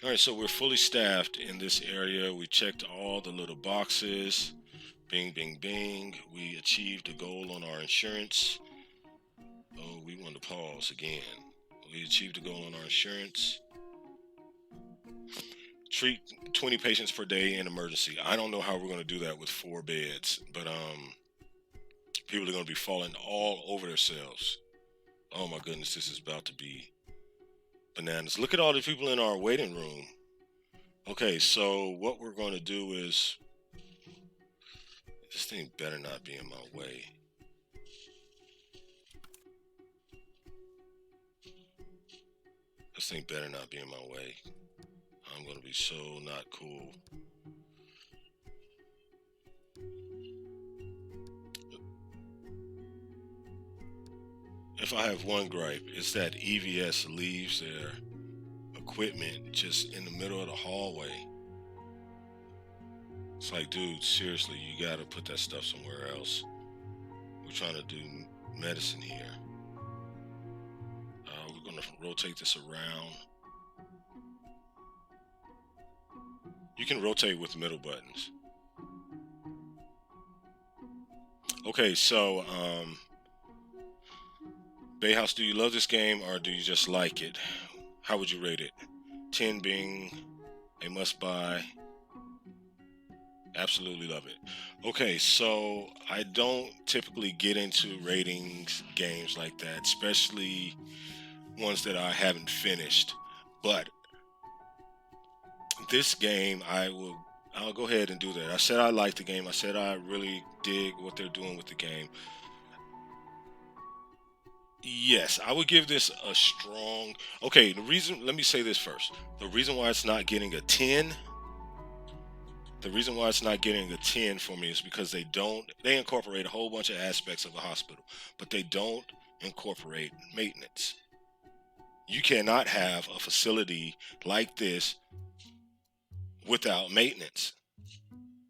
All right, so we're fully staffed in this area. We checked all the little boxes. Bing, bing, bing. We achieved a goal on our insurance. Oh, we want to pause again. We achieved a goal on our insurance. Treat 20 patients per day in emergency. I don't know how we're going to do that with 4 beds, but people are going to be falling all over themselves. Oh my goodness, this is about to be bananas. Look at all the people in our waiting room. Okay, so what we're going to do is this thing better not be in my way. This thing better not be in my way. I'm going to be so not cool. If I have one gripe, it's that EVS leaves their equipment just in the middle of the hallway. It's like, dude, seriously, you got to put that stuff somewhere else. We're trying to do medicine here. We're going to rotate this around. You can rotate with middle buttons. Okay, so Bayhouse, do you love this game or do you just like it? How would you rate it? 10 being a must buy. Absolutely love it. Okay, so I don't typically get into ratings games like that, especially ones that I haven't finished. But this game, I'll go ahead and do that. I said I like the game. I said I really dig what they're doing with the game. Yes, I would give this a strong. Okay, let me say this first. The reason why it's not getting a 10, the reason why it's not getting a 10 for me is because they incorporate a whole bunch of aspects of a hospital, but they don't incorporate maintenance. You cannot have a facility like this without maintenance.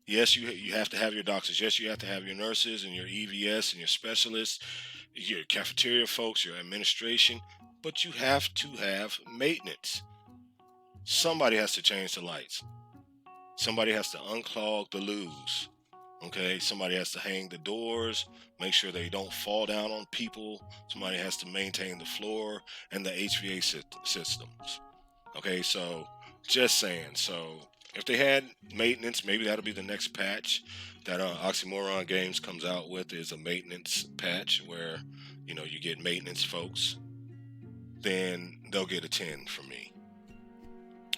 Yes, you have to have your doctors. Yes, you have to have your nurses and your EVS and your specialists, your cafeteria folks, your administration, but you have to have maintenance. Somebody has to change the lights. Somebody has to unclog the lues. Okay, somebody has to hang the doors, make sure they don't fall down on people. Somebody has to maintain the floor and the HVA systems. Okay, so just saying. So if they had maintenance, maybe that'll be the next patch that Oxymoron Games comes out with is a maintenance patch where you get maintenance folks. Then they'll get a 10 from me.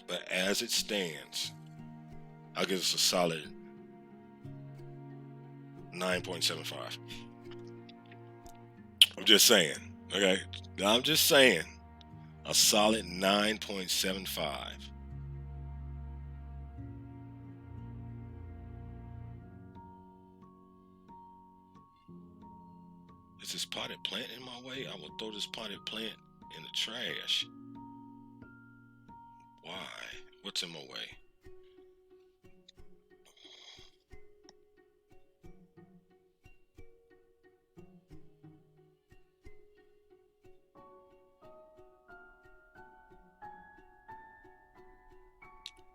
But as it stands, I'll give this a solid 9.75. I'm just saying. Okay, I'm just saying a solid 9.75. Is this potted plant in my way? I will throw this potted plant in the trash. Why? What's in my way?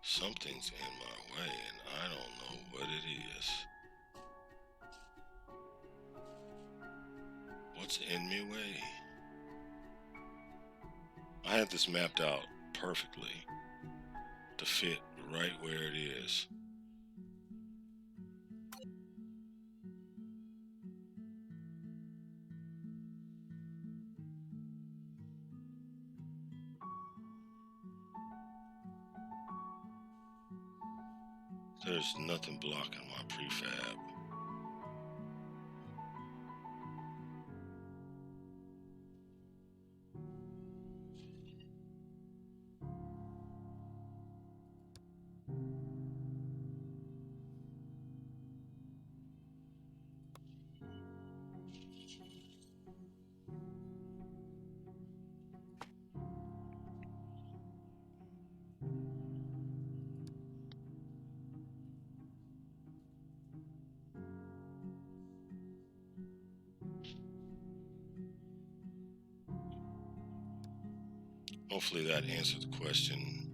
Something's in my way and I don't know what it is. What's in my way? I had this mapped out perfectly to fit right where it is. There's nothing blocking my prefab. Hopefully that answered the question.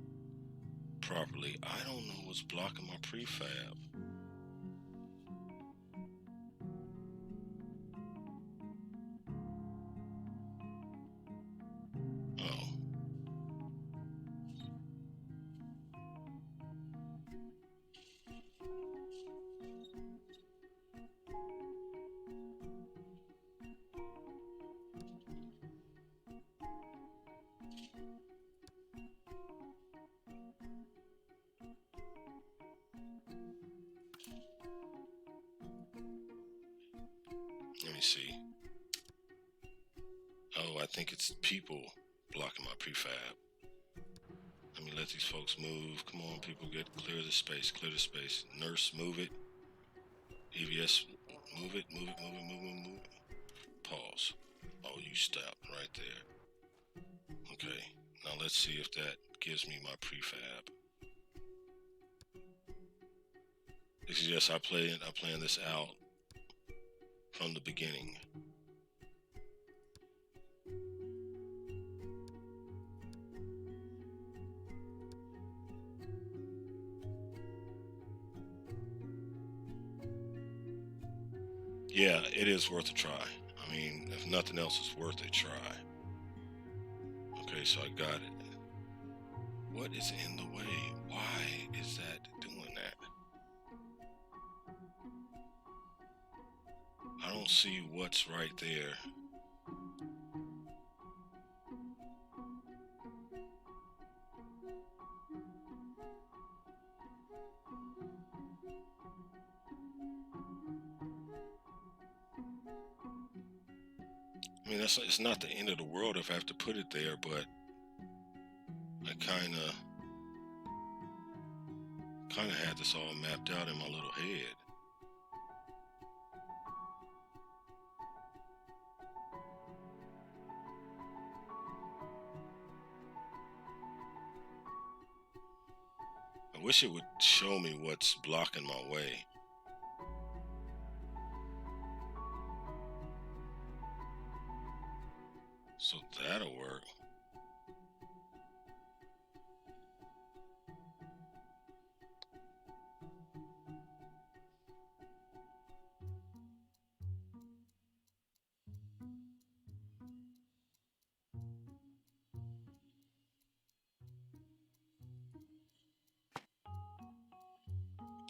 properly. I don't know what's blocking my prefab. Oh. Let me see. Oh, I think it's people blocking my prefab. Let me let these folks move. Come on, people, clear the space. Clear the space. Nurse, move it. EVS, move it. Move it. Move it. Move it. Move it. Pause. Oh, you stopped right there. Okay. Now let's see if that gives me my prefab. This is just I plan this out from the beginning. Yeah, it is worth a try. I mean, if nothing else, it's worth a try. Okay, so I got it. What is in the way? Why is that doing that? I don't see what's right there. I mean, it's not the end of the world if I have to put it there, but I kind of had this all mapped out in my little head. I wish it would show me what's blocking my way. So that'll work.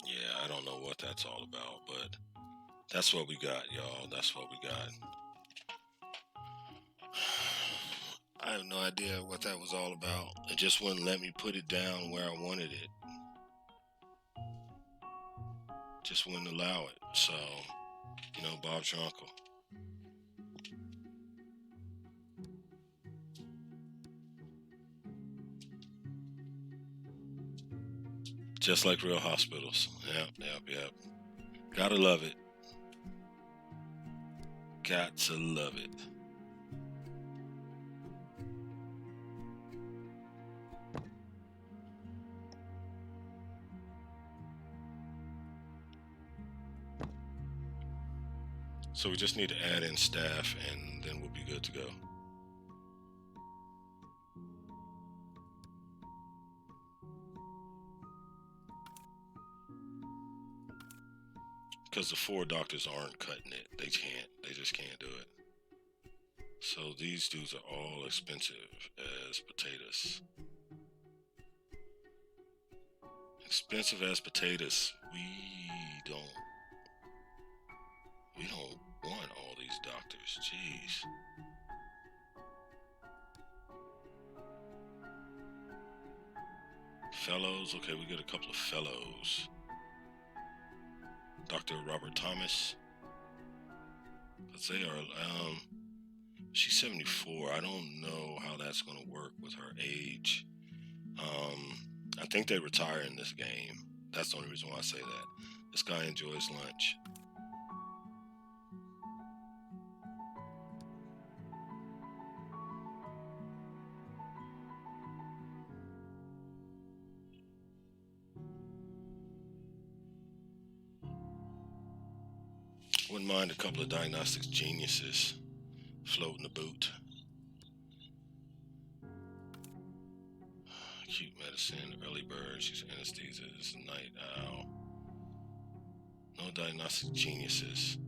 Yeah, I don't know what that's all about, but that's what we got, y'all. That's what we got. I have no idea what that was all about. It just wouldn't let me put it down where I wanted it. Just wouldn't allow it. So, Bob's your uncle. Just like real hospitals. Yep. Gotta love it. Got to love it. So we just need to add in staff and then we'll be good to go. Because the 4 doctors aren't cutting it. They can't. They just can't do it. So these dudes are all expensive as potatoes. Expensive as potatoes. We don't want all these doctors. Jeez. Fellows. Okay, we get a couple of fellows. Dr. Robert Thomas. Because they are, she's 74. I don't know how that's going to work with her age. I think they retire in this game. That's the only reason why I say that. This guy enjoys lunch. Wouldn't mind a couple of diagnostics geniuses floating the boot. Acute medicine, early bird, she's anesthesia, this night owl. No diagnostic geniuses.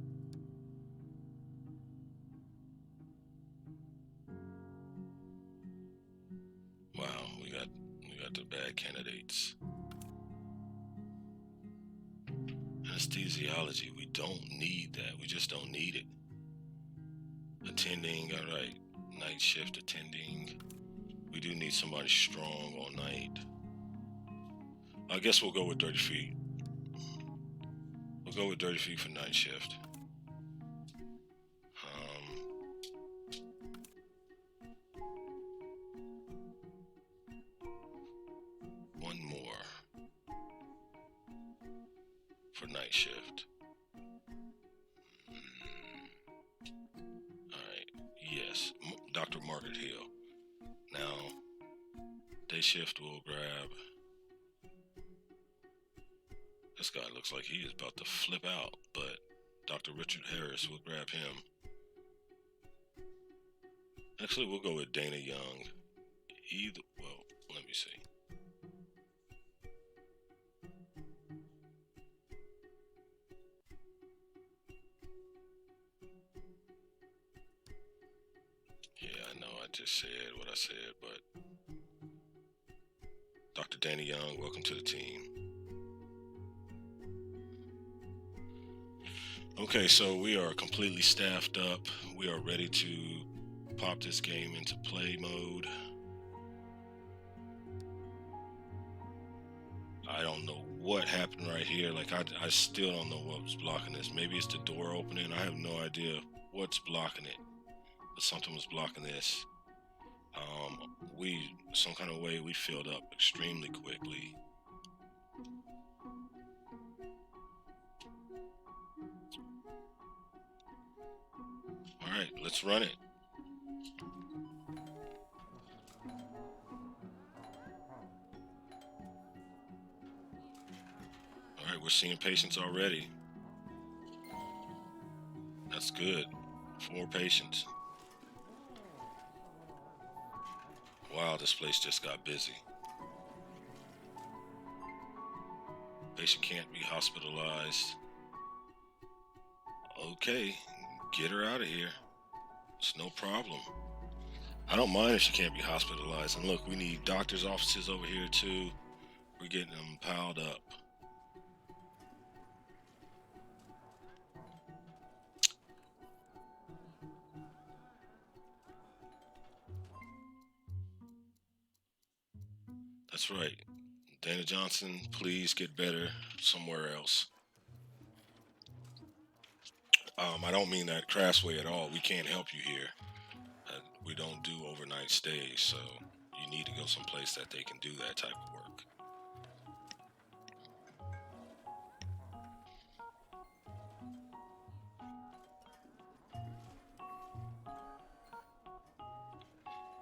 Wow, we got the bad candidates. Anesthesiology, we don't need that. We just don't need it. Attending, all right. Night shift attending. We do need somebody strong all night. I guess we'll go with Dirty Feet. We'll go with Dirty Feet for night shift. One more for night shift. Alright, yes, Dr. Margaret Hill. Now, day shift will grab. This guy looks like he is about to flip out, but Dr. Richard Harris will grab him. Actually, we'll go with Dana Young. Well, let me see. Yeah, I know I just said what I said, but Dr. Dana Young, welcome to the team. Okay, so we are completely staffed up. We are ready to pop this game into play mode. I don't know what happened right here. Like, I still don't know what was blocking this. Maybe it's the door opening. I have no idea what's blocking it. But something was blocking this. Some kind of way we filled up extremely quickly. Alright, let's run it. Alright, we're seeing patients already. That's good. 4 patients. Wow, this place just got busy. Patient can't be hospitalized. Okay, get her out of here. It's no problem. I don't mind if she can't be hospitalized. And look, we need doctors' offices over here too. We're getting them piled up. That's right. Dana Johnson, please get better somewhere else. I don't mean that crass way at all. We can't help you here. We don't do overnight stays, so you need to go someplace that they can do that type of work.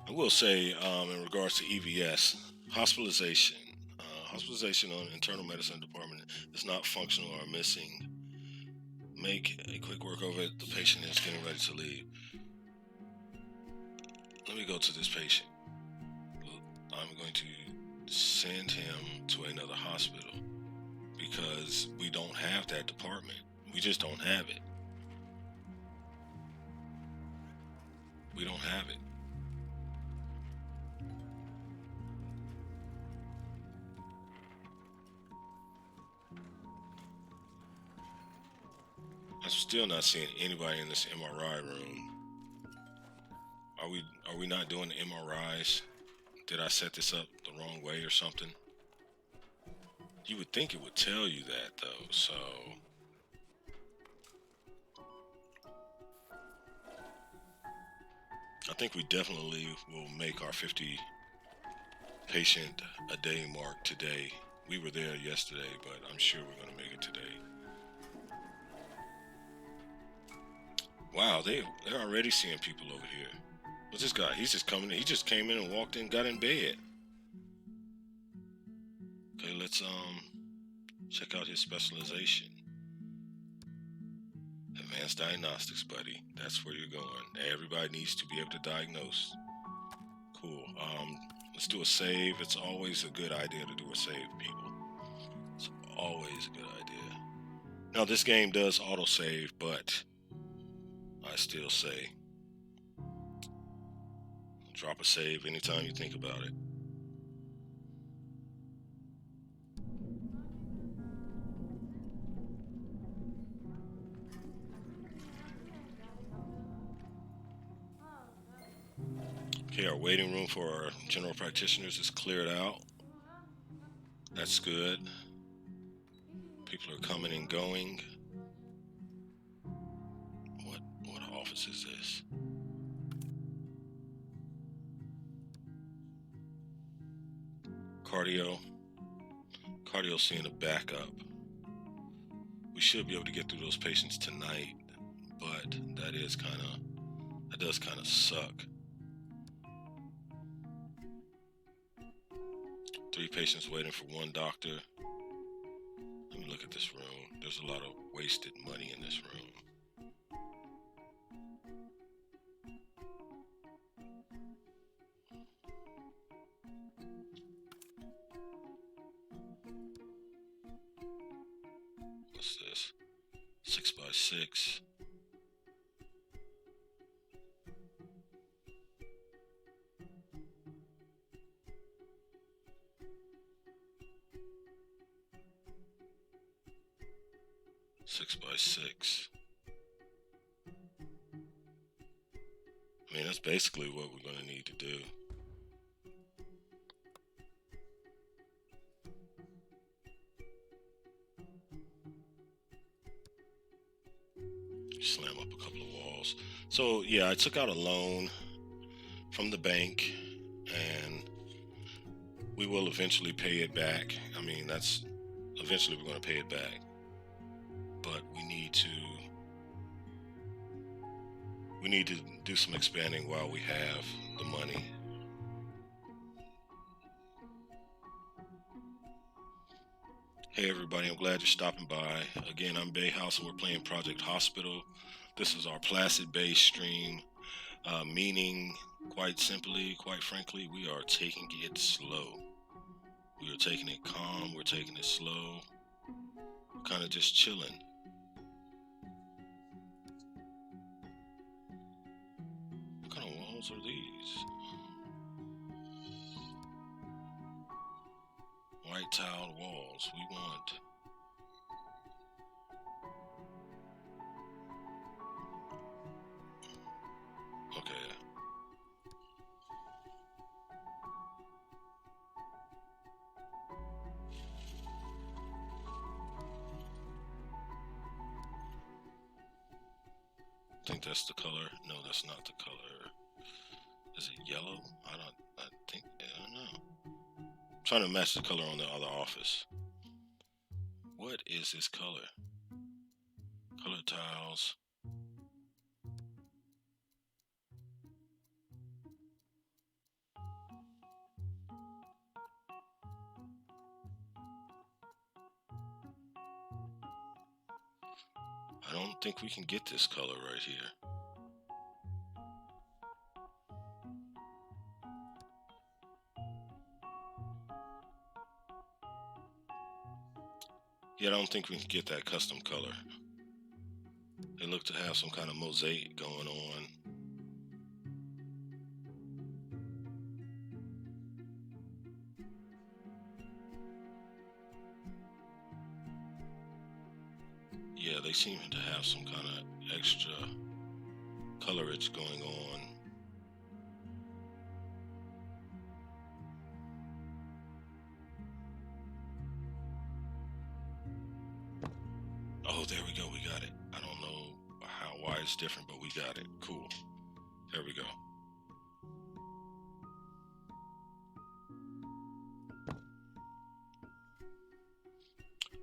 I will say, in regards to EVS, hospitalization. Hospitalization on internal medicine department is not functional or missing. Make a quick work of it. The patient is getting ready to leave. Let me go to this patient. I'm going to send him to another hospital because we don't have that department. We just don't have it. We don't have it. I'm still not seeing anybody in this MRI room. Are we not doing the MRIs? Did I set this up the wrong way or something? You would think it would tell you that though, so I think we definitely will make our 50 patient a day mark today. We were there yesterday, but I'm sure we're going to make it today. Wow, they're already seeing people over here. What's this guy? He's just coming in. He just came in and walked in, got in bed. Okay, let's check out his specialization. Advanced diagnostics, buddy. That's where you're going. Everybody needs to be able to diagnose. Cool. Let's do a save. It's always a good idea to do a save, people. It's always a good idea. Now, this game does autosave, but I still say drop a save anytime you think about it. Okay, our waiting room for our general practitioners is cleared out. That's good. People are coming and going. What office is this? Cardio. Cardio seeing a backup. We should be able to get through those patients tonight, but that does kind of suck. 3 patients waiting for 1 doctor. Let me look at this room. There's a lot of wasted money in this room. What's this? 6x6. Six by six. I mean, that's basically what we're going to need to do. Slam up a couple of walls. So yeah, I took out a loan from the bank, and we will eventually pay it back. I mean, eventually we're going to pay it back, but we need to do some expanding while we have the money. Hey everybody, I'm glad you're stopping by. Again, I'm Bayhouse and we're playing Project Hospital. This is our Placid Bay stream, meaning, quite simply, quite frankly, we are taking it slow. We are taking it calm, we're taking it slow. We're kind of just chilling. What kind of walls are these? White tiled walls. We want okay. I think that's the color. No, that's not the color. Is it yellow? I don't know. I'm trying to match the color on the other office. What is this color? Color tiles. I don't think we can get this color right here. Yeah, I don't think we can get that custom color. They look to have some kind of mosaic going on. Yeah, they seem to have some kind of extra colorage going on. Oh, there we go. We got it. I don't know why it's different, but we got it. Cool. There we go.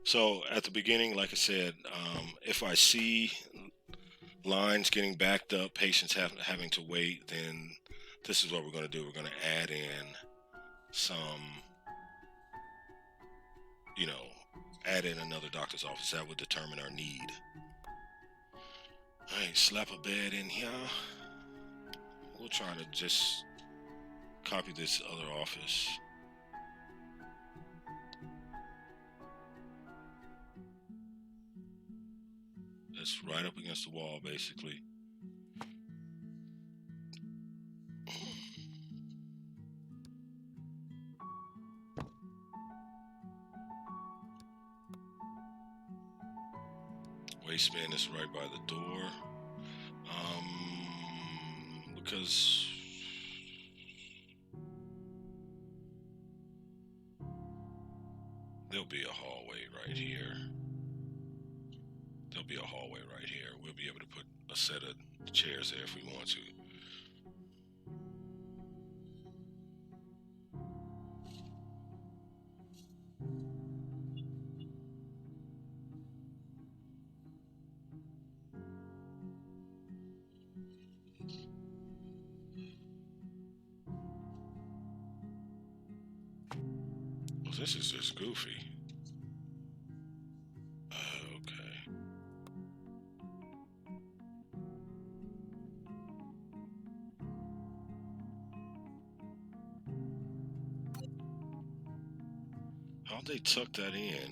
So at the beginning, like I said, if I see lines getting backed up, patients having to wait, then this is what we're going to do. We're going to add in some, add in another doctor's office. That would determine our need. All right, slap a bed in here. We'll try to just copy this other office. It's right up against the wall, basically. Waistband is right by the door. Because there'll be a hallway right here. There'll be a hallway right here. We'll be able to put a set of chairs there if we want to. Well, this is just goofy. Okay. How'd they tuck that in?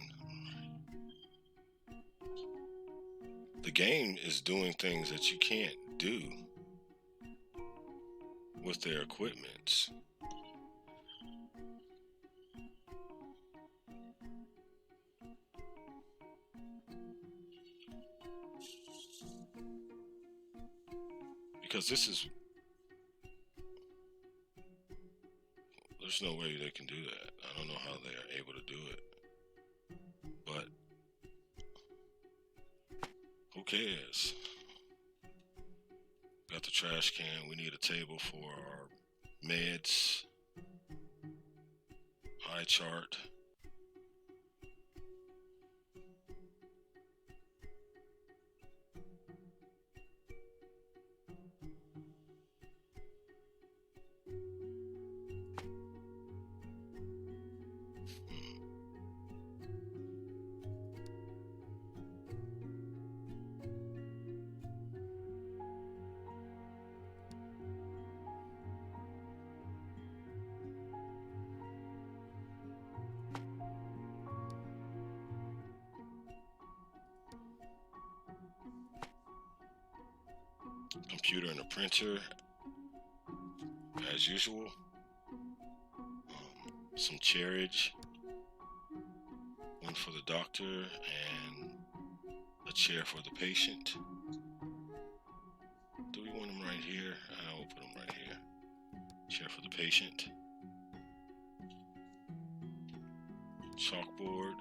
The game is doing things that you can't do with their equipment. Because there's no way they can do that. I don't know how they are able to do it. But who cares? Got the trash can. We need a table for our meds. Eye chart. Computer and a printer, as usual. Some chairage, one for the doctor and a chair for the patient. Do we want them right here? I will put them right here. Chair for the patient. Chalkboard.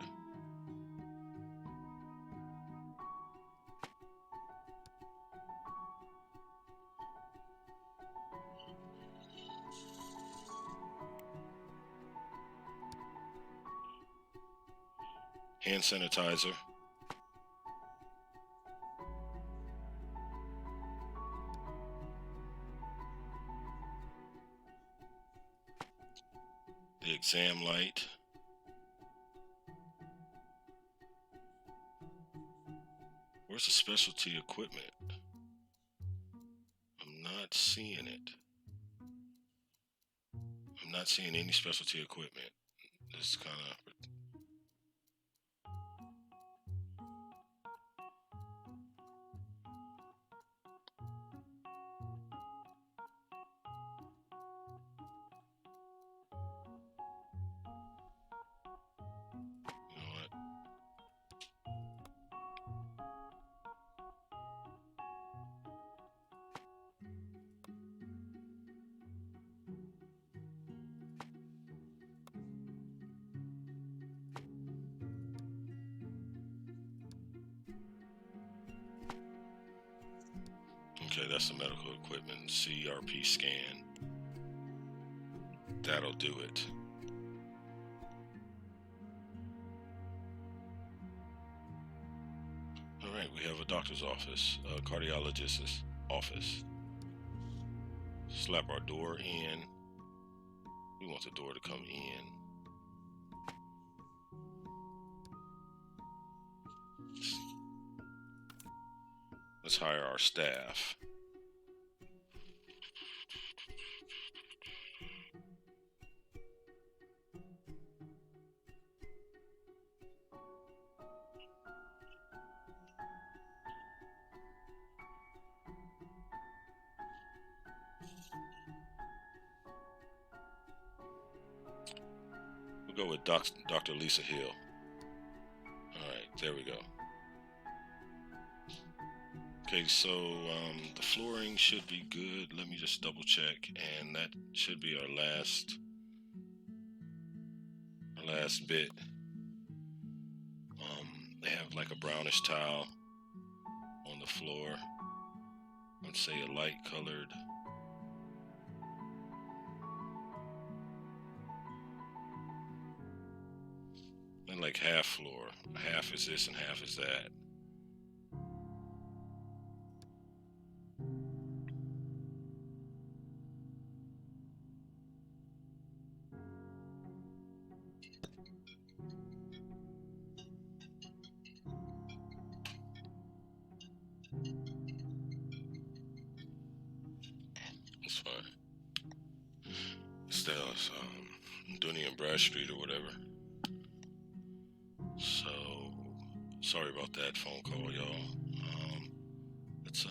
Hand sanitizer. The exam light. Where's the specialty equipment? I'm not seeing it. I'm not seeing any specialty equipment. This kind of... Okay, that's the medical equipment. CRP scan. That'll do it. Alright, we have a doctor's office, a cardiologist's office. Slap our door in. We want the door to come in. Let's hire our staff. go with Dr. Lisa Hill. All right, there we go. Okay, so the flooring should be good. Let me just double check, and that should be our last bit. They have like a brownish tile on the floor. Let's say a light colored. And like half floor. Half is this and half is that. It's fine. It's Dooney and Bradstreet or whatever. So sorry about that phone call, y'all. Let's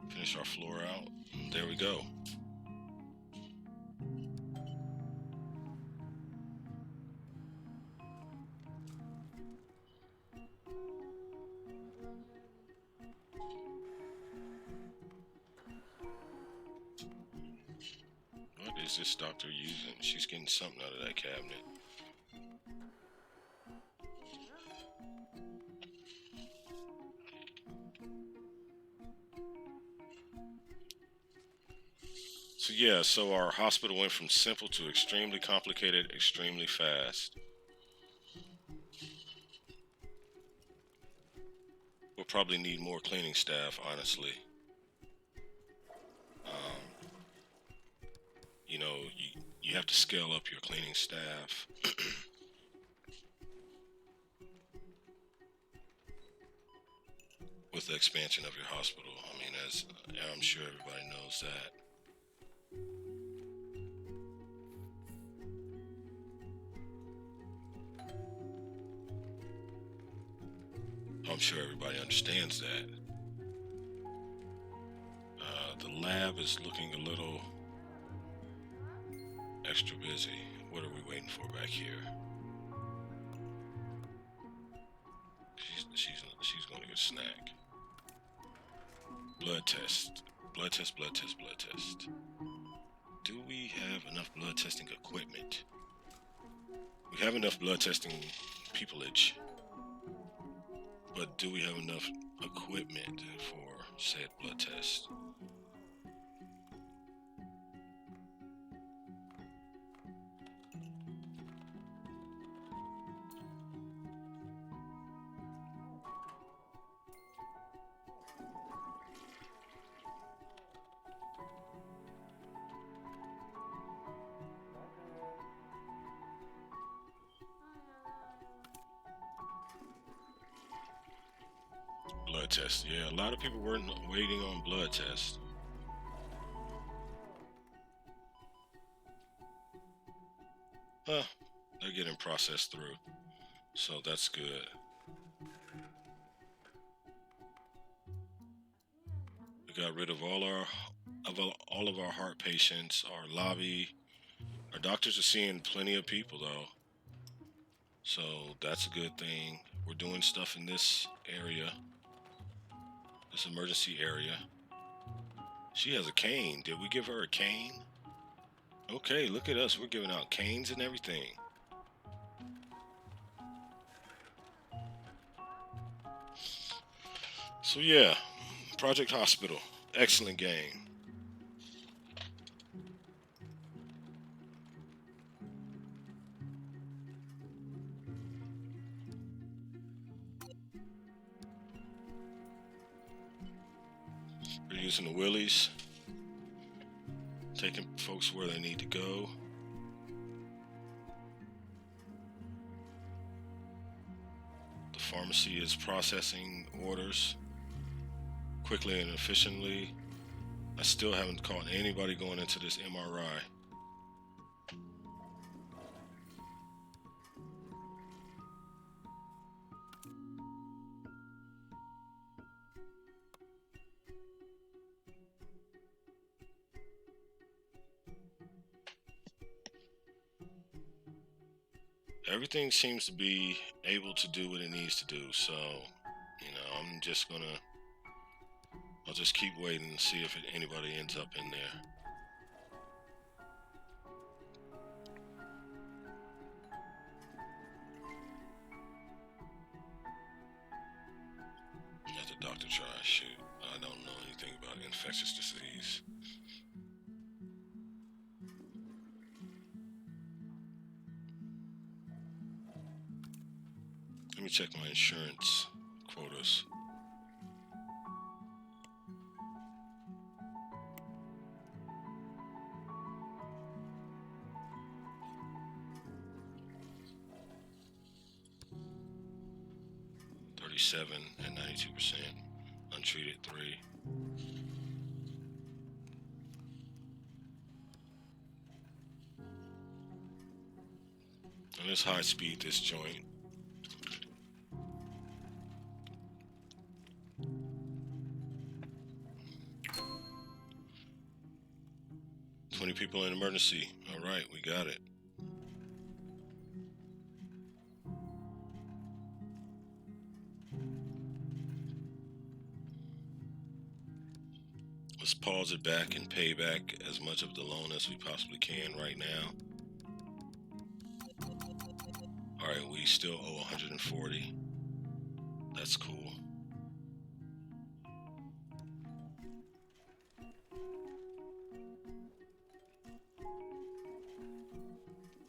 finish our floor out. There we go. What is this doctor using? She's getting something out of that cabinet. So yeah, so our hospital went from simple to extremely complicated, extremely fast. We'll probably need more cleaning staff, honestly. Um, you have to scale up your cleaning staff. With the expansion of your hospital. I mean, as I'm sure everybody knows that. I'm sure everybody understands that. The lab is looking a little extra busy. What are we waiting for back here? She's going to get a snack. Blood test. Blood test, blood test, blood test. Do we have enough blood testing equipment? We have enough blood testing peopleage. But do we have enough equipment for said blood test? Blood test. Yeah, a lot of people weren't waiting on blood tests. They're getting processed through, so that's good. We got rid of all of our heart patients. Our lobby, our doctors are seeing plenty of people though, so that's a good thing. We're doing stuff in this area, this emergency area. She has a cane. Did we give her a cane? Okay, look at us. We're giving out canes and everything. So yeah, Project Hospital, excellent game. We're using the Willies, taking folks where they need to go. The pharmacy is processing orders quickly and efficiently. I still haven't caught anybody going into this MRI. everything seems to be able to do what it needs to do. So, I'll just keep waiting and see if anybody ends up in there. Let the doctor try. Shoot, I don't know anything about infectious disease. Let me check my insurance quotas. $37 at 92%, untreated 3. And let's high speed this joint. $20 people in emergency. All right, we got it. Let's pause it back and pay back as much of the loan as we possibly can right now. All right, we still owe 140. That's cool.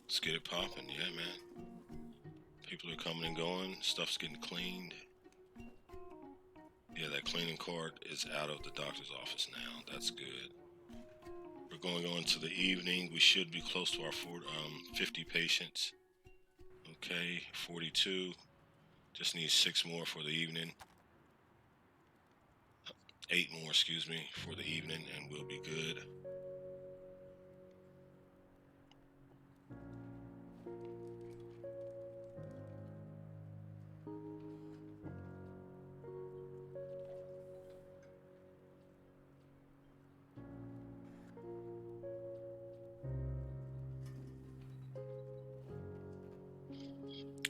Let's get it popping. Yeah, man. People are coming and going. Stuff's getting cleaned. Yeah, that cleaning cart is out of the doctor's office now. That's good. We're going on to the evening. We should be close to our 50 patients. Okay, 42. Just need 6 more for the evening. 8 more, excuse me, for the evening, and we'll be good.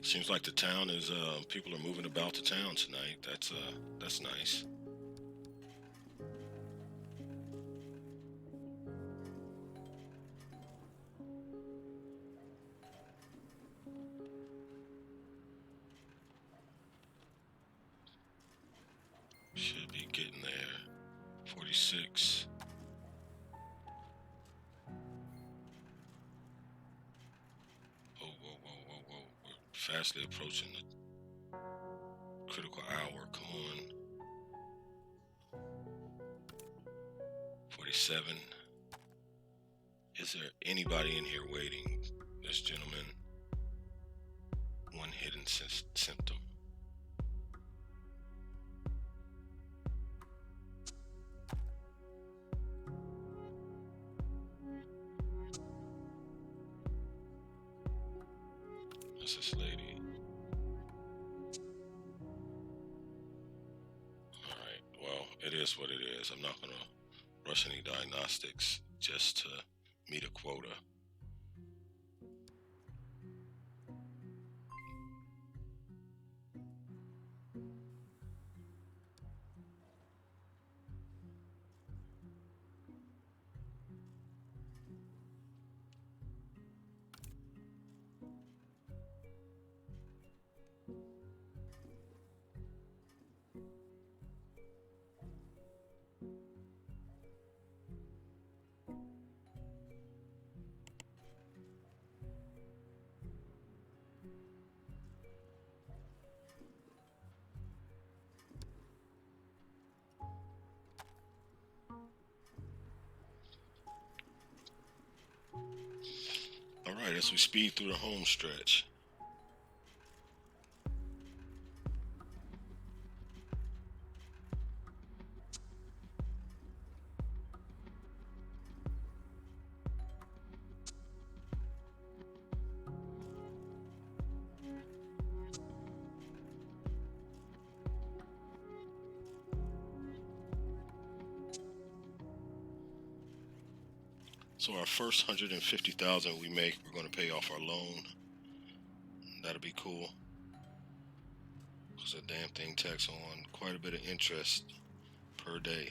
Seems like the town is, people are moving about the town tonight. That's nice. Should be getting there. 46. Whoa. We're fastly approaching the critical hour. Come on. 47. Is there anybody in here waiting? This gentleman. One hidden symptom. That's this lady. Alright, well, it is what it is. I'm not going to rush any diagnostics just to meet a quota. Alright, as we speed through the home stretch. So our first 150,000 we make, we're going to pay off our loan. That'll be cool. Because that damn thing takes on quite a bit of interest per day.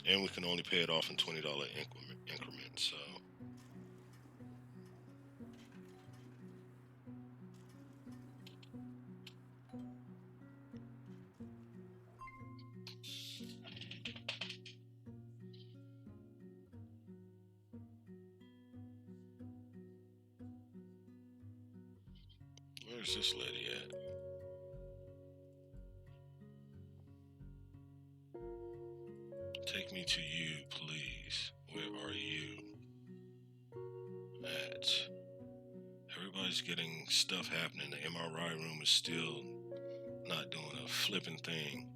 And we can only pay it off in $20 increments. So where's this lady at? Take me to you, please. Where are you at? Everybody's getting stuff happening. The MRI room is still not doing a flipping thing.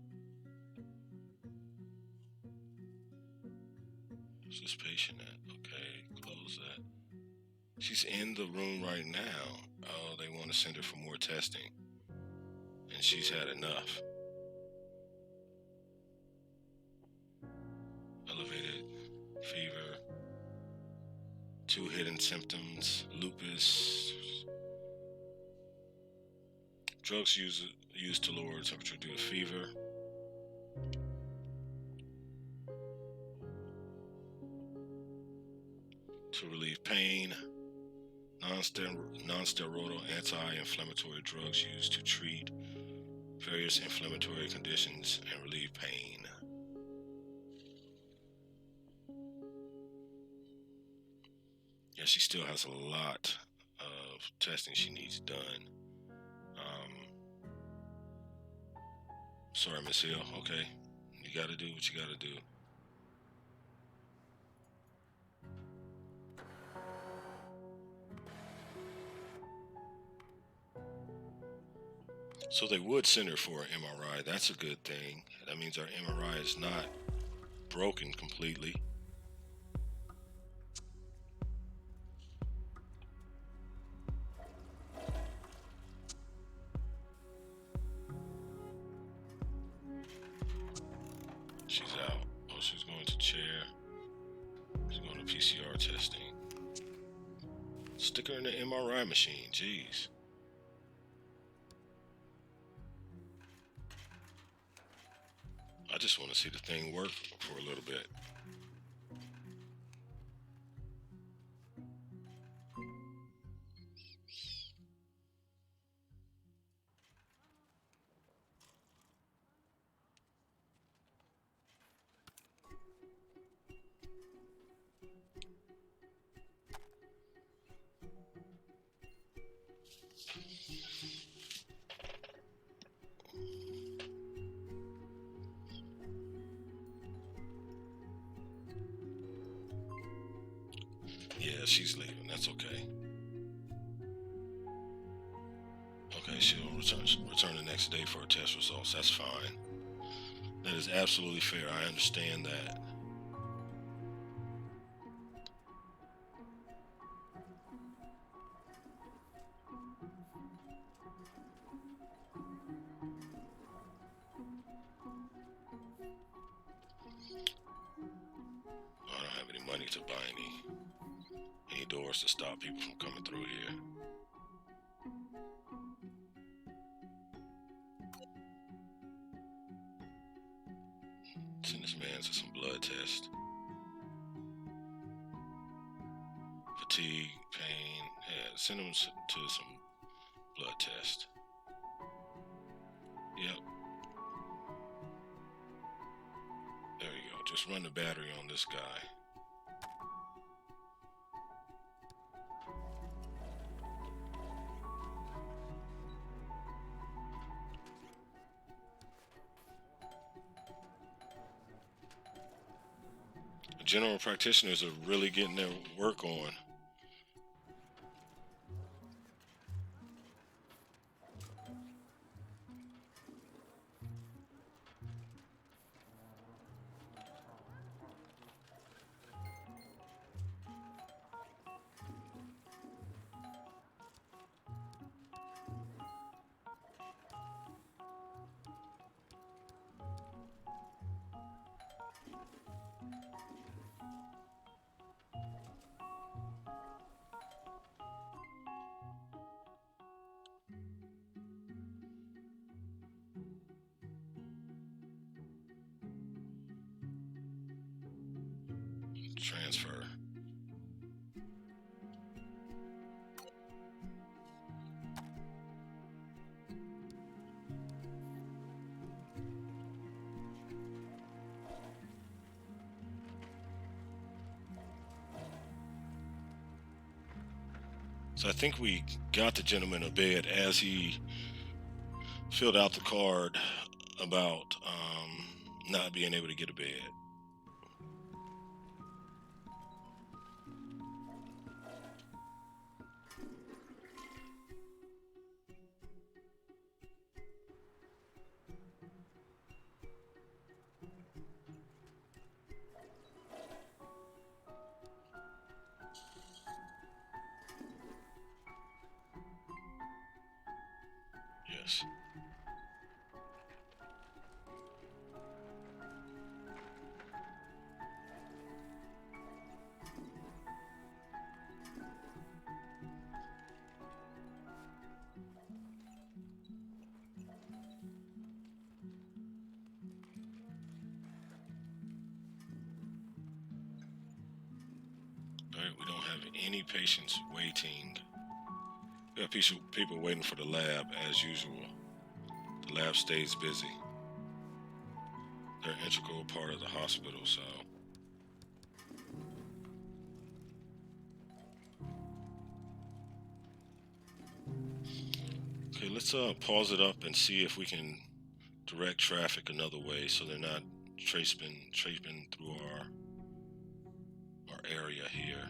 Where's this patient at? Okay, close that. She's in the room right now. Oh, they want to send her for more testing. And she's had enough. Elevated fever, 2 hidden symptoms, lupus, drugs used to lower temperature due to fever, to relieve pain, non-steroidal anti-inflammatory drugs used to treat various inflammatory conditions and relieve pain. Yeah, she still has a lot of testing she needs done. Sorry, Miss Hill. Okay, you got to do what you got to do. So they would send her for an MRI. That's a good thing. That means our MRI is not broken completely. She's out. Oh, she's going to chair. She's going to PCR testing. Stick her in the MRI machine. Jeez. I just want to see the thing work for a little bit. Yeah, she's leaving. That's okay. Okay, she'll return the next day for her test results. That's fine. That is absolutely fair. I understand that. I don't have any money to buy any doors to stop people from coming through here. Send this man to some blood test. Fatigue, pain. Yeah, send him to some blood test. Yep. There you go. Just run the battery on this guy. General practitioners are really getting their work on. Transfer. So I think we got the gentleman a bed as he filled out the card about not being able to get a bed. Yes. All right, we don't have any patients waiting. We have people waiting for the lab as usual. The lab stays busy. They're an integral part of the hospital, so. Okay, let's pause it up and see if we can direct traffic another way so they're not tracing through our area here.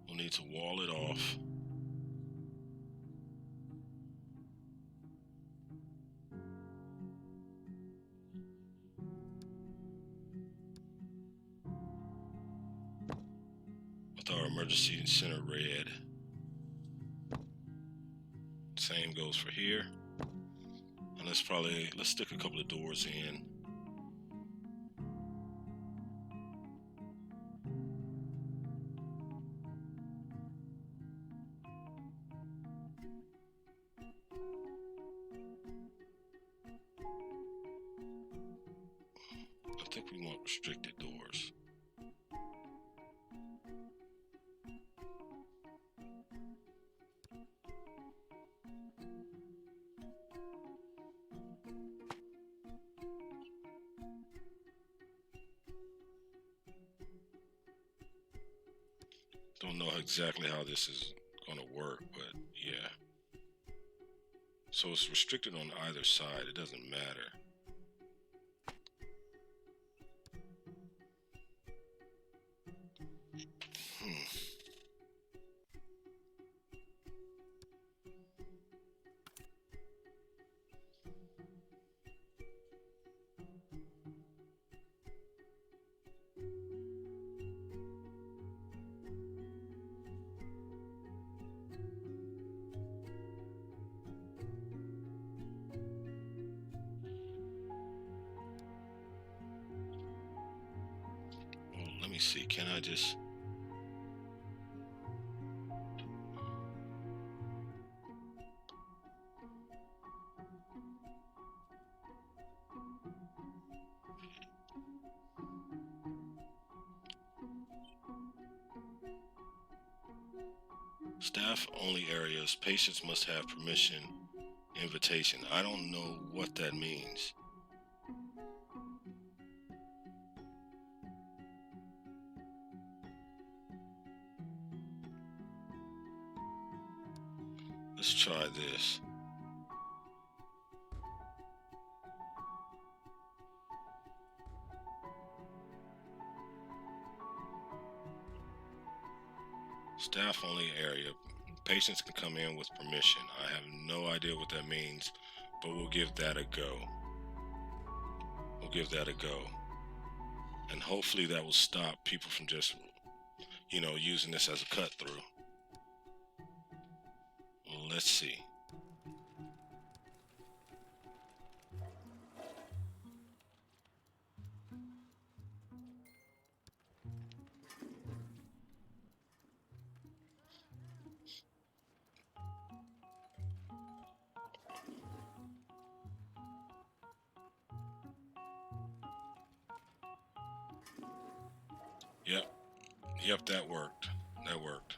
We'll need to wall it off. With our emergency center red. Same goes for here. And let's stick a couple of doors in. I think we want restricted doors. Don't know exactly how this is going to work, but yeah. So it's restricted on either side. It doesn't matter. Well, let me see. Can I just... Staff only areas. Patients must have permission. Invitation. I don't know what that means. Let's try this. Staff only area. Patients can come in with permission. I have no idea what that means, but we'll give that a go. We'll give that a go. And hopefully that will stop people from just, using this as a cut through. Well, let's see. Yep, that worked. That worked.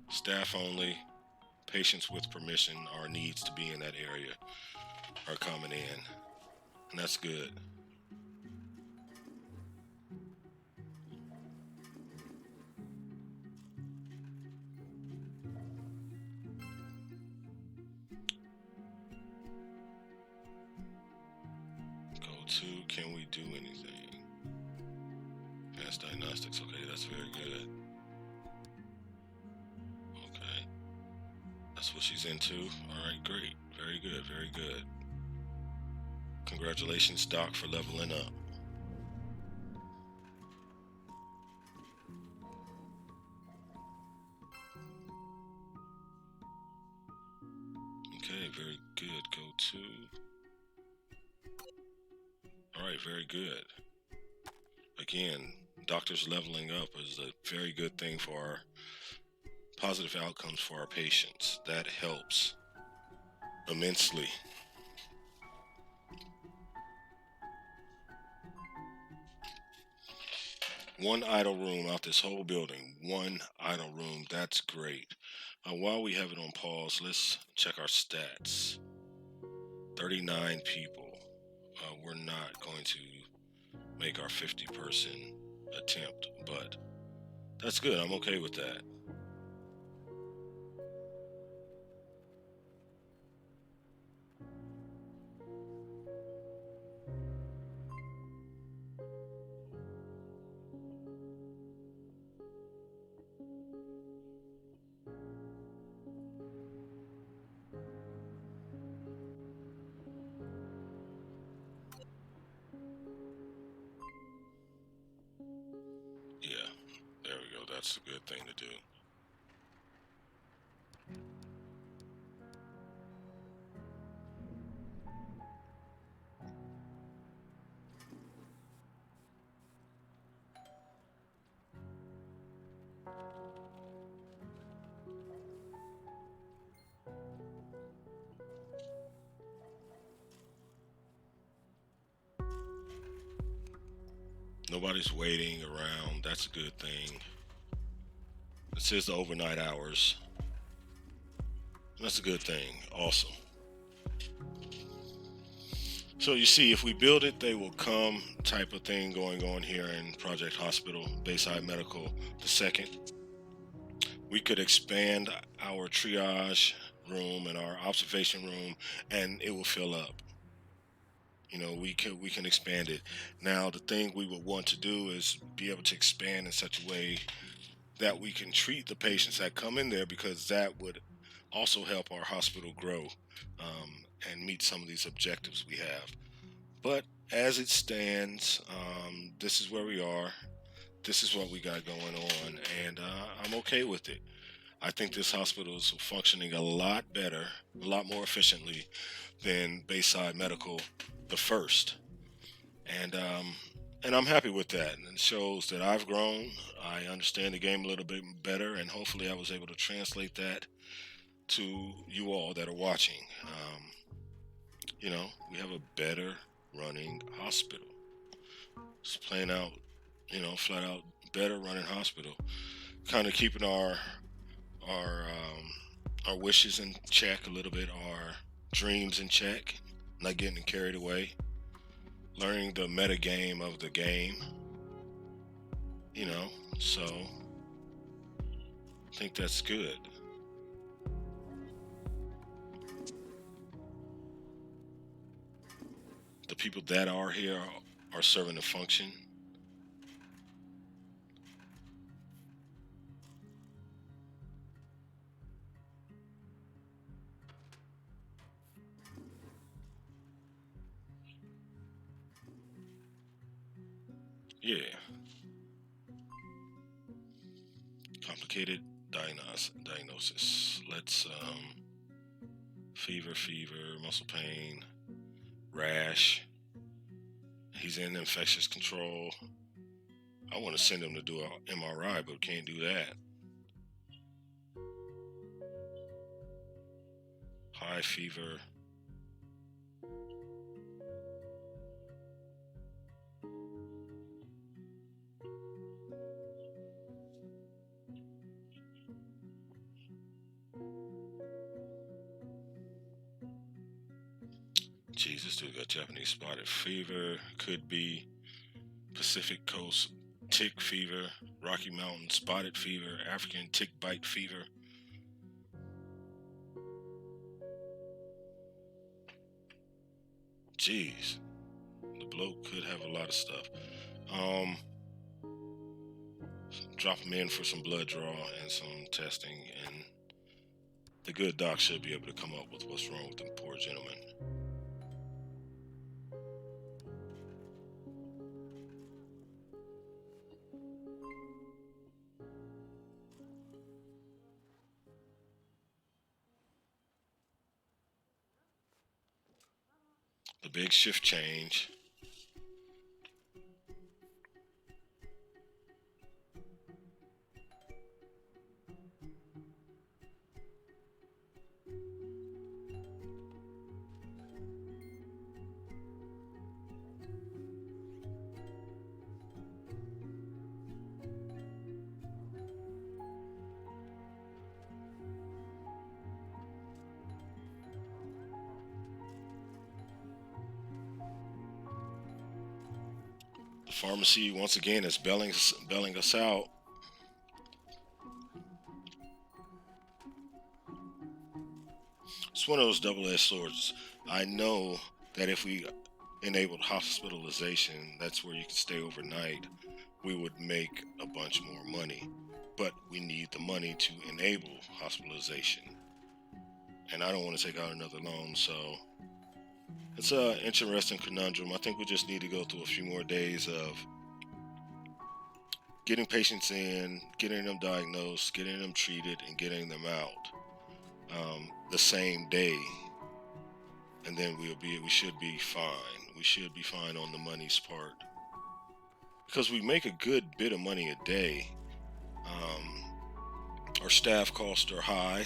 Staff only, patients with permission or needs to be in that area are coming in, and that's good. Go to, can we do anything? Advanced diagnostics, okay, that's very good. Okay, that's what she's into. All right, great. Very good, very good. Congratulations, Doc, for leveling up. Okay, very good. Go to. All right, very good. Again, doctors leveling up is a very good thing for our positive outcomes for our patients. That helps immensely. One idle room out this whole building. One idle room. That's great. While we have it on pause, let's check our stats. 39 people. We're not going to make our 50-person attempt, but that's good. I'm okay with that. Yeah, there we go. That's a good thing to do. Nobody's waiting around. That's a good thing. It says the overnight hours. That's a good thing. Awesome. So you see, if we build it, they will come type of thing going on here in Project Hospital, Bayside Medical, the second. We could expand our triage room and our observation room, and it will fill up. We can expand it. Now, the thing we would want to do is be able to expand in such a way that we can treat the patients that come in there, because that would also help our hospital grow and meet some of these objectives we have. But as it stands, this is where we are. This is what we got going on, and I'm okay with it. I think this hospital is functioning a lot better, a lot more efficiently than Bayside Medical, the first, and I'm happy with that. And it shows that I've grown. I understand the game a little bit better, and hopefully, I was able to translate that to you all that are watching. We have a better running hospital. It's plain out, flat out better running hospital. Kind of keeping our our wishes in check a little bit, our dreams in check, not getting carried away, learning the meta game of the game. You know, so I think that's good. The people that are here are serving a function. Yeah, complicated diagnosis. Let's fever, muscle pain, rash. He's in infectious control. I want to send him to do an MRI, but can't do that. High fever. Jesus, dude got Japanese spotted fever. Could be Pacific Coast tick fever, Rocky Mountain spotted fever, African tick bite fever. Jeez, the bloke could have a lot of stuff. Drop him in for some blood draw and some testing, and the good doc should be able to come up with what's wrong with the poor gentleman. The big shift change. The pharmacy once again is bailing us out. It's one of those double-edged swords. I know that if we enabled hospitalization, that's where you can stay overnight, we would make a bunch more money. But we need the money to enable hospitalization. And I don't want to take out another loan, so it's an interesting conundrum. I think we just need to go through a few more days of getting patients in, getting them diagnosed, getting them treated, and getting them out the same day, and then we should be fine. We should be fine on the money's part, because we make a good bit of money a day. Our staff costs are high.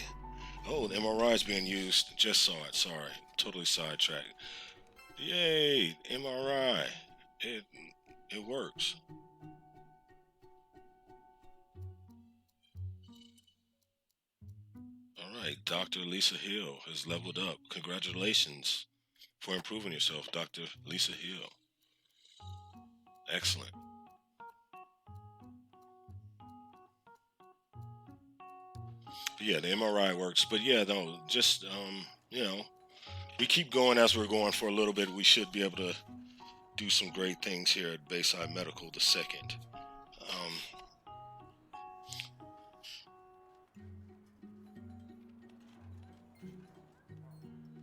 Oh, the MRI is being used. Just saw it. Sorry, totally sidetracked. Yay, MRI. It works. All right, Dr. Lisa Hill has leveled up. Congratulations for improving yourself, Dr. Lisa Hill. Excellent. But yeah, the MRI works. But yeah, no, just we keep going as we're going for a little bit. We should be able to do some great things here at Bayside Medical the second.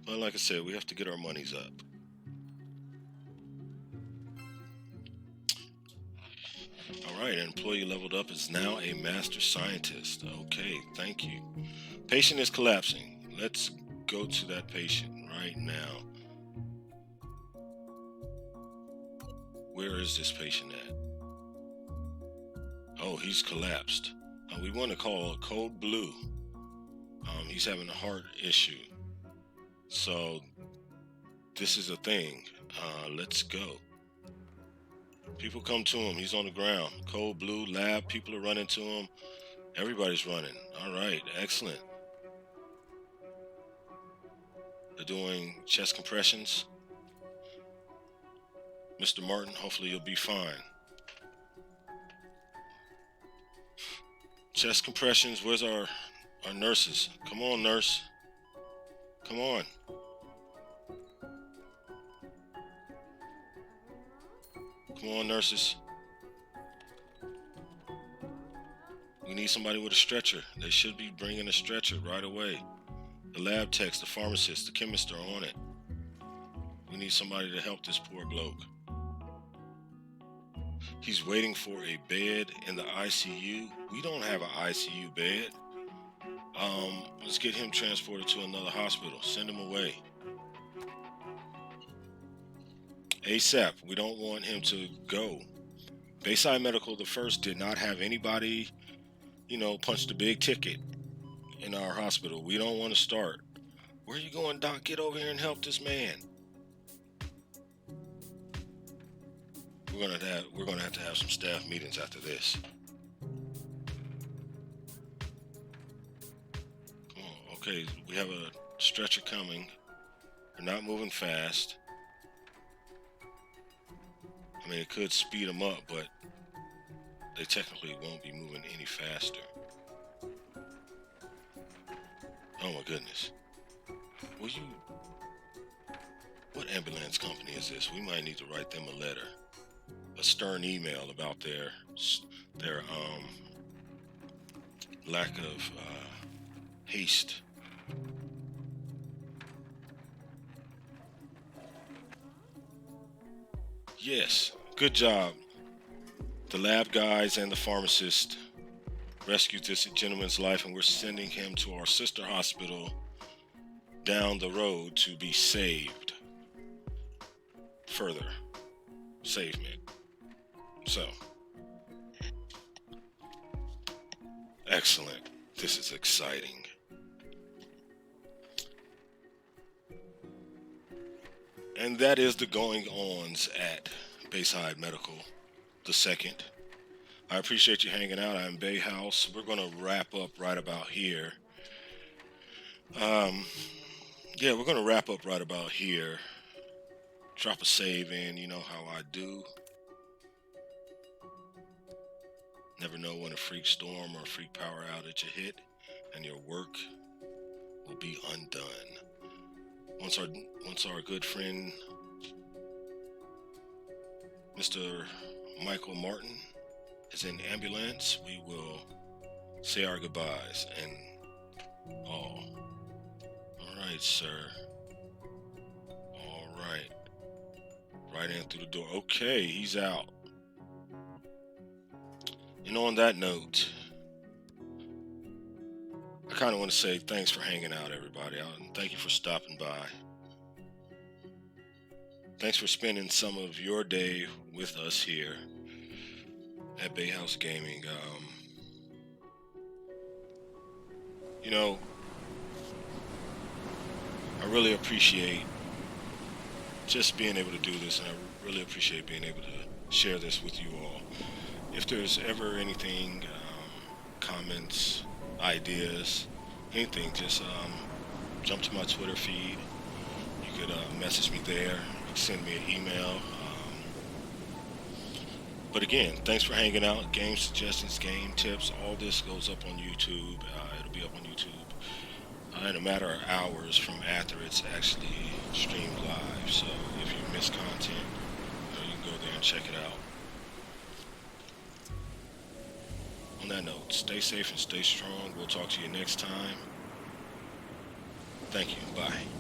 But like I said, we have to get our monies up. All right, employee leveled up is now a master scientist. Okay, thank you. Patient is collapsing. Let's go to that patient right now. Where is this patient at? Oh, he's collapsed. We want to call code blue. He's having a heart issue. So this is a thing. Let's go. People come to him. He's on the ground. Code blue lab. People are running to him. Everybody's running. All right. Excellent. They're doing chest compressions. Mr. Martin, hopefully you'll be fine. Chest compressions. Where's our nurses? Come on, nurse. Come on. Come on, nurses. We need somebody with a stretcher. They should be bringing a stretcher right away. The lab techs, the pharmacist, the chemist are on it. We need somebody to help this poor bloke. He's waiting for a bed in the ICU. We don't have an ICU bed. Let's get him transported to another hospital. Send him away. ASAP. We don't want him to go. Bayside Medical, the first, did not have anybody, punch the big ticket in our hospital. We don't want to start. Where are you going, Doc? Get over here and help this man. We're gonna have to have some staff meetings after this. Oh, okay, we have a stretcher coming. They're not moving fast. I mean, it could speed them up, but they technically won't be moving any faster. Oh my goodness. Will you... What ambulance company is this? We might need to write them a letter. A stern email about their lack of haste. Yes, good job. The lab guys and the pharmacist rescued this gentleman's life, and we're sending him to our sister hospital down the road to be saved. Further savement. So, excellent. This is exciting. And that is the going-ons at Bayside Medical, the second. I appreciate you hanging out. I'm Bayhouse. We're going to wrap up right about here. Yeah, we're going to wrap up right about here. Drop a save in, you know how I do. Never know when a freak storm or a freak power outage will hit, and your work will be undone. Once our good friend Mr. Michael Martin is in ambulance, we will say our goodbyes and all. All right, sir. All right. Right in through the door. Okay, he's out. And on that note, I kind of want to say thanks for hanging out, everybody. And thank you for stopping by. Thanks for spending some of your day with us here at Bayhouse Gaming. You know, I really appreciate just being able to do this, and I really appreciate being able to share this with you all. If there's ever anything, comments, ideas, anything, just jump to my Twitter feed. You could message me there. You can send me an email. But again, thanks for hanging out. Game suggestions, game tips, all this goes up on YouTube. It'll be up on YouTube in a matter of hours from after it's actually streamed live. So if you miss content, you can go there and check it out. On that note, stay safe and stay strong. We'll talk to you next time. Thank you. Bye.